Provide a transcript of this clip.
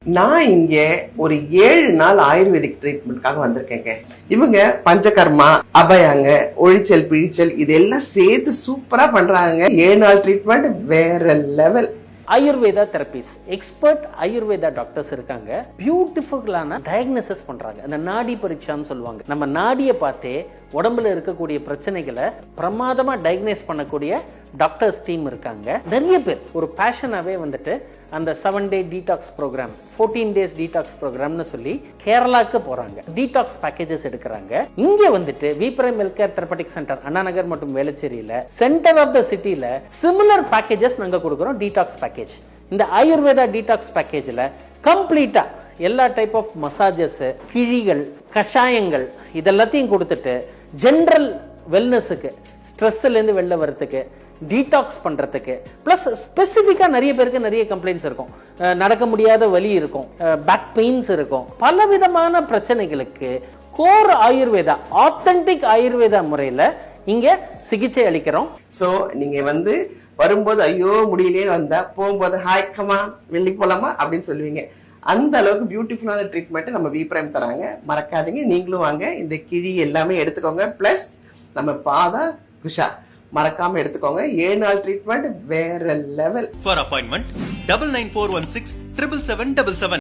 நான் இங்க ஒரு 7 நாள் ஆயுர்வேதிக் ட்ரீட்மெண்ட்காக வந்திருக்கேங்க. இவங்க பஞ்சகர்மா, அபயாங்க, ஒழிச்சல், பிழிச்சல் இதெல்லாம் சேர்த்து சூப்பரா பண்றாங்க. 7 நாள் ட்ரீட்மெண்ட் வேற level. Ayurveda therapies expert Ayurveda doctors இருக்காங்க. பியூட்டிஃபுல்லான டயக்னோசிஸ் பண்றாங்க. அந்த நாடி பரீட்சான்னு சொல்லுவாங்க. நம்ம நாடியை பார்த்தே உடம்புல இருக்கக்கூடிய பிரச்சனைகளை பிரமாதமா டயக்னைஸ் பண்ணக்கூடிய டாக்டர்ஸ் டீம் இருக்காங்க. நிறைய பேர் ஒரு பேஷனாவே வந்துட்டு அந்த 7 டே டீடாக்ஸ் ப்ரோக்ராம், 14 டேஸ் டீடாக்ஸ் ப்ரோக்ராம்னு சொல்லி கேரளாக்கு போறாங்க. டீடாக்ஸ் பேக்கேஜஸ் எடுக்கிறாங்க. இங்க வந்துட்டு we prime healthcare தெரபெட்டிக் centre Anna Nagar மற்றும் வேளச்சேரியில சென்டர் ஆஃப் த சிட்டில சிமிலர் பேக்கேஜஸ் நாங்க கொடுக்குறோம். Detox package. இந்த ஆயுர்வேதா டீடாக்ஸ் பேக்கேஜ்ல கம்ப்ளீட்டா எல்லா டைப் ஆஃப் மசாஜஸ், கிழிகள், கஷாயங்கள் இதெல்லாத்தையும் கொடுத்துட்டு ஜெனரல் வெல்னஸுக்கு, ஸ்ட்ரெஸ்ல இருந்து வெளில வரதுக்கு, டீடாக்ஸ் பண்றதுக்கு, பிளஸ் ஸ்பெசிபிக்கா நிறைய பேருக்கு நிறைய கம்ப்ளைண்ட்ஸ் இருக்கும். நடக்க முடியாத வலி இருக்கும், பேக் பெயின்ஸ் இருக்கும். பலவிதமான பிரச்சனைகளுக்கு கோர் ஆயுர்வேதா, ஆத்தென்டிக் ஆயுர்வேதா முறையில இங்க சிகிச்சை அளிக்கிறோம். சோ நீங்க வரும்போது ஐயோ முடியலையே வந்தா, போகும்போது ஹாய் கமா வெளியே போலாமா அப்படின்னு சொல்லுவீங்க. அந்த அளவுக்கு பியூட்டிஃபுல்லான ட்ரீட்மெண்ட் நம்ம வி பிரைம் தராங்க. மறக்காதீங்க, நீங்களும் வாங்க. இந்த கிழி எல்லாமே எடுத்துக்கோங்க. பிளஸ் நம்ம பாதா குஷா மறக்காம எடுத்துக்கோங்க. 7 நாள் ட்ரீட்மெண்ட் வேற லெவல். For appointment 9941677777.